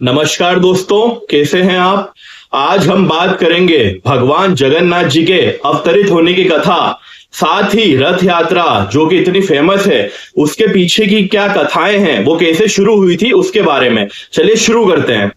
नमस्कार दोस्तों, कैसे हैं आप। आज हम बात करेंगे भगवान जगन्नाथ जी के अवतरित होने की कथा, साथ ही रथ यात्रा जो कि इतनी फेमस है उसके पीछे की क्या कथाएं हैं, वो कैसे शुरू हुई थी उसके बारे में। चलिए शुरू करते हैं।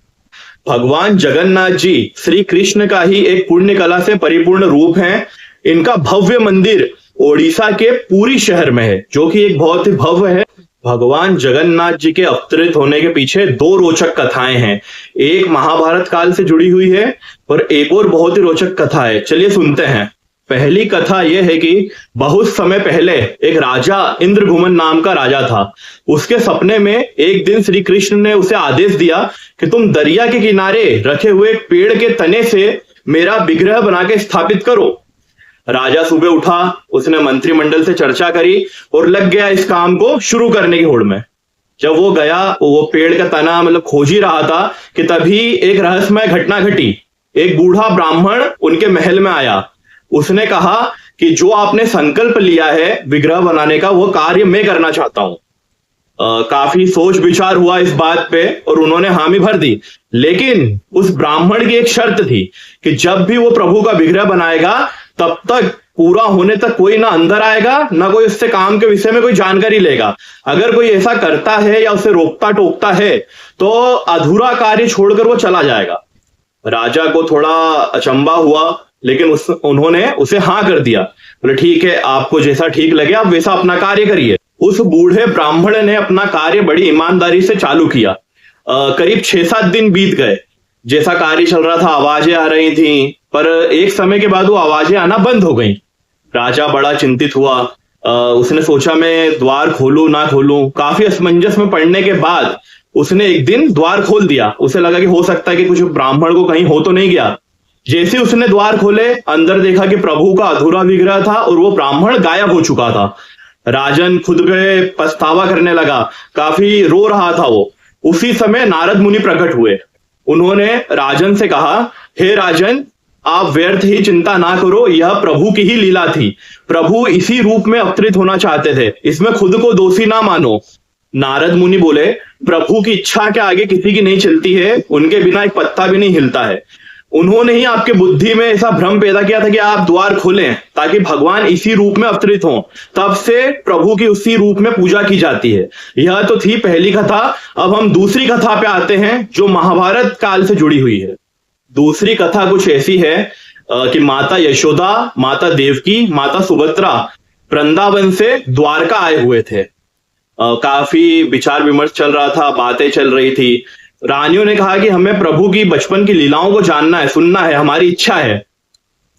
भगवान जगन्नाथ जी श्री कृष्ण का ही एक पुण्य कला से परिपूर्ण रूप है। इनका भव्य मंदिर ओडिशा के पुरी शहर में है, जो कि एक बहुत ही भव्य है। भगवान जगन्नाथ जी के अवतरित होने के पीछे दो रोचक कथाएं हैं। एक महाभारत काल से जुड़ी हुई है और एक और बहुत ही रोचक कथा है। चलिए सुनते हैं। पहली कथा यह है कि बहुत समय पहले एक राजा इंद्रभुमन नाम का राजा था। उसके सपने में एक दिन श्री कृष्ण ने उसे आदेश दिया कि तुम दरिया के किनारे रखे हुए एक पेड़ के तने से मेरा विग्रह बना के स्थापित करो। राजा सुबह उठा, उसने मंत्रिमंडल से चर्चा करी और लग गया इस काम को शुरू करने की होड़ में। जब वो गया, वो पेड़ का तना खोज ही रहा था कि तभी एक रहस्यमय घटना घटी। एक बूढ़ा ब्राह्मण उनके महल में आया। उसने कहा कि जो आपने संकल्प लिया है विग्रह बनाने का, वो कार्य मैं करना चाहता हूं। काफी सोच विचार हुआ इस बात पे और उन्होंने हामी भर दी। लेकिन उस ब्राह्मण की एक शर्त थी कि जब भी वो प्रभु का विग्रह बनाएगा तब तक पूरा होने तक कोई ना अंदर आएगा, ना कोई उससे काम के विषय में कोई जानकारी लेगा। अगर कोई ऐसा करता है या उसे रोकता टोकता है तो अधूरा कार्य छोड़कर वो चला जाएगा। राजा को थोड़ा अचंबा हुआ, लेकिन उन्होंने उसे हाँ कर दिया। बोले ठीक है, आपको जैसा ठीक लगे आप वैसा अपना कार्य करिए। उस बूढ़े ब्राह्मण ने अपना कार्य बड़ी ईमानदारी से चालू किया। करीब 6-7 दिन बीत गए। जैसा कार्य चल रहा था आवाजें आ रही थी, पर एक समय के बाद वो आवाजें आना बंद हो गई। राजा बड़ा चिंतित हुआ। उसने सोचा मैं द्वार खोलूं ना खोलूं। काफी असमंजस में पड़ने के बाद उसने एक दिन द्वार खोल दिया। उसे लगा कि हो सकता है कि कुछ ब्राह्मण को कहीं हो तो नहीं गया। जैसे उसने द्वार खोले, अंदर देखा कि प्रभु का अधूरा विग्रह था और वो ब्राह्मण गायब हो चुका था। राजन खुद पे पछतावा करने लगा, काफी रो रहा था वो। उसी समय नारद मुनि प्रकट हुए। उन्होंने राजन से कहा, हे राजन, आप व्यर्थ ही चिंता ना करो, यह प्रभु की ही लीला थी। प्रभु इसी रूप में अवतरित होना चाहते थे, इसमें खुद को दोषी ना मानो। नारद मुनि बोले, प्रभु की इच्छा के आगे किसी की नहीं चलती है, उनके बिना एक पत्ता भी नहीं हिलता है। उन्होंने ही आपके बुद्धि में ऐसा भ्रम पैदा किया था कि आप द्वार खोलें ताकि भगवान इसी रूप में अवतरित हों। तब से प्रभु की उसी रूप में पूजा की जाती है। यह तो थी पहली कथा। अब हम दूसरी कथा पे आते हैं जो महाभारत काल से जुड़ी हुई है। दूसरी कथा कुछ ऐसी है कि माता यशोदा, माता देवकी, माता सुभद्रा वृंदावन से द्वारका आए हुए थे। काफी विचार विमर्श चल रहा था, बातें चल रही थी। रानियों ने कहा कि हमें प्रभु की बचपन की लीलाओं को जानना है, सुनना है, हमारी इच्छा है।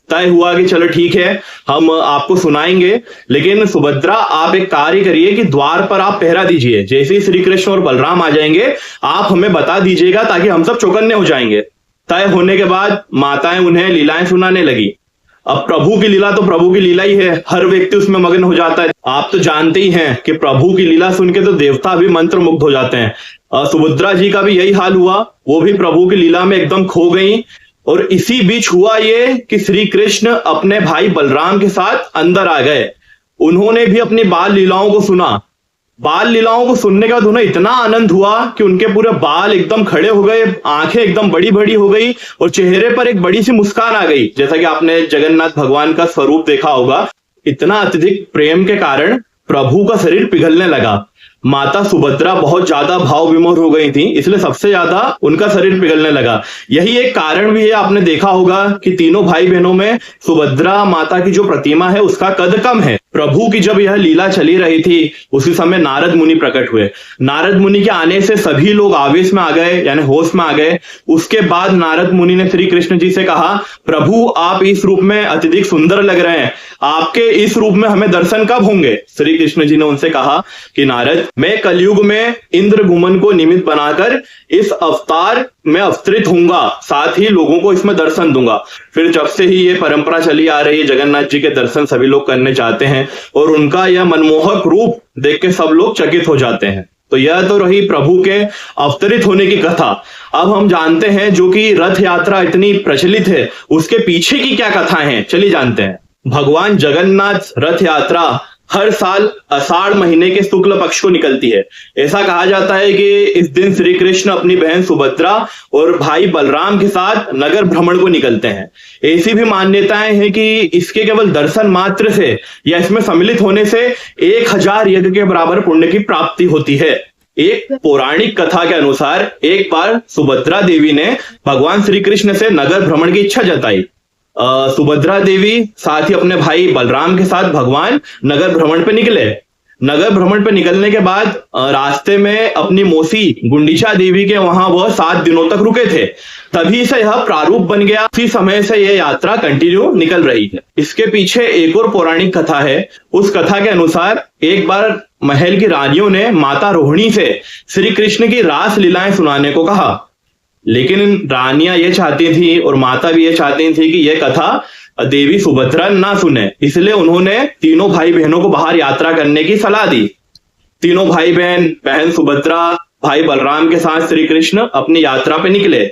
तय हुआ कि चलो ठीक है, हम आपको सुनाएंगे, लेकिन सुभद्रा आप एक कार्य करिए कि द्वार पर आप पहरा दीजिए। जैसे ही श्री कृष्ण और बलराम आ जाएंगे आप हमें बता दीजिएगा ताकि हम सब चौकन्ने हो जाएंगे। तय होने के बाद माताएं उन्हें लीलाएं सुनाने लगी। अब प्रभु की लीला तो प्रभु की लीला ही है, हर व्यक्ति उसमें मग्न हो जाता है। आप तो जानते ही हैं कि प्रभु की लीला सुन के तो देवता भी मंत्र मुग्ध हो जाते हैं। सुभद्रा जी का भी यही हाल हुआ, वो भी प्रभु की लीला में एकदम खो गई। और इसी बीच हुआ ये कि श्री कृष्ण अपने भाई बलराम के साथ अंदर आ गए। उन्होंने भी अपनी बाल लीलाओं को सुना। बाल लीलाओं को सुनने के बाद उन्हें इतना आनंद हुआ कि उनके पूरे बाल एकदम खड़े हो गए, आंखें एकदम बड़ी बड़ी हो गई और चेहरे पर एक बड़ी सी मुस्कान आ गई, जैसा कि आपने जगन्नाथ भगवान का स्वरूप देखा होगा। इतना अत्यधिक प्रेम के कारण प्रभु का शरीर पिघलने लगा। माता सुभद्रा बहुत ज्यादा भाव विमोर हो गई थी, इसलिए सबसे ज्यादा उनका शरीर पिघलने लगा। यही एक कारण भी है, आपने देखा होगा कि तीनों भाई बहनों में सुभद्रा माता की जो प्रतिमा है उसका कद कम है। प्रभु की जब यह लीला चली रही थी उसी समय नारद मुनि प्रकट हुए। नारद मुनि के आने से सभी लोग आवेश में आ गए, यानी होश में आ गए। उसके बाद नारद मुनि ने श्री कृष्ण जी से कहा, प्रभु आप इस रूप में अत्यधिक सुंदर लग रहे हैं, आपके इस रूप में हमें दर्शन कब होंगे। श्री कृष्ण जी ने उनसे कहा कि नारद, मैं कलयुग में इंद्रभुमन को निमित्त बनाकर इस अवतार में अवतरित होऊंगा, साथ ही लोगों को इसमें दर्शन दूंगा। फिर जब से ही ये परंपरा चली आ रही है, जगन्नाथ जी के दर्शन सभी लोग करने जाते हैं और उनका यह मनमोहक रूप देख के सब लोग चकित हो जाते हैं। तो यह तो रही प्रभु के अवतरित होने की कथा। अब हम जानते हैं जो कि रथ यात्रा इतनी प्रचलित है उसके पीछे की क्या कथाएं हैं, चलिए जानते हैं। भगवान जगन्नाथ रथ यात्रा हर साल आषाढ़ महीने के शुक्ल पक्ष को निकलती है। ऐसा कहा जाता है कि इस दिन श्री कृष्ण अपनी बहन सुभद्रा और भाई बलराम के साथ नगर भ्रमण को निकलते हैं। ऐसी भी मान्यताएं हैं कि इसके केवल दर्शन मात्र से या इसमें सम्मिलित होने से 1000 यज्ञ के बराबर पुण्य की प्राप्ति होती है। एक पौराणिक कथा के अनुसार एक बार सुभद्रा देवी ने भगवान श्री कृष्ण से नगर भ्रमण की इच्छा जताई। सुभद्रा देवी साथ ही अपने भाई बलराम के साथ भगवान नगर भ्रमण पे निकले। नगर भ्रमण पे निकलने के बाद रास्ते में अपनी मौसी गुंडीचा देवी के वहां वह 7 दिनों तक रुके थे। तभी से यह प्रारूप बन गया। उसी समय से यह यात्रा कंटिन्यू निकल रही है। इसके पीछे एक और पौराणिक कथा है। उस कथा के अनुसार एक बार महल की रानियों ने माता रोहिणी से श्री कृष्ण की रास लीलाएं सुनाने को कहा, लेकिन रानियां ये चाहती थी और माता भी ये चाहती थी कि यह कथा देवी सुभद्रा ना सुने। इसलिए उन्होंने तीनों भाई बहनों को बाहर यात्रा करने की सलाह दी। तीनों भाई बहन सुभद्रा, भाई बलराम के साथ श्री कृष्ण अपनी यात्रा पे निकले।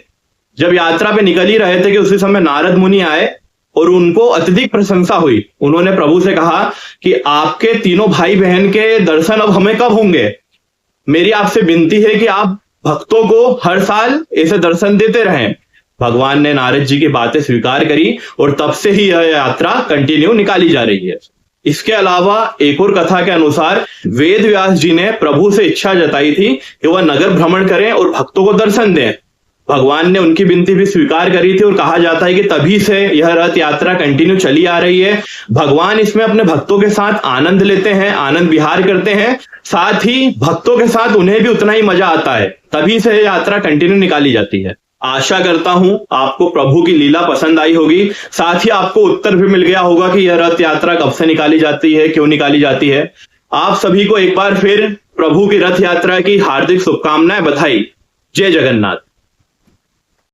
जब यात्रा पे निकल ही रहे थे कि उसी समय नारद मुनि आए और उनको अत्यधिक प्रशंसा हुई। उन्होंने प्रभु से कहा कि आपके तीनों भाई बहन के दर्शन अब हमें कब होंगे? मेरी आपसे विनती है कि आप भक्तों को हर साल ऐसे दर्शन देते रहें। भगवान ने नारद जी की बातें स्वीकार करी और तब से ही यह यात्रा कंटिन्यू निकाली जा रही है। इसके अलावा एक और कथा के अनुसार वेद व्यास जी ने प्रभु से इच्छा जताई थी कि वह नगर भ्रमण करें और भक्तों को दर्शन दें। भगवान ने उनकी विनती भी स्वीकार करी थी और कहा जाता है कि तभी से यह रथ यात्रा कंटिन्यू चली आ रही है। भगवान इसमें अपने भक्तों के साथ आनंद लेते हैं, आनंद विहार करते हैं, साथ ही भक्तों के साथ उन्हें भी उतना ही मजा आता है। तभी से यह यात्रा कंटिन्यू निकाली जाती है। आशा करता हूं आपको प्रभु की लीला पसंद आई होगी। साथ ही आपको उत्तर भी मिल गया होगा कि यह रथ यात्रा कब से निकाली जाती है, क्यों निकाली जाती है। आप सभी को एक बार फिर प्रभु की रथ यात्रा की हार्दिक शुभकामनाएं, बधाई। जय जगन्नाथ।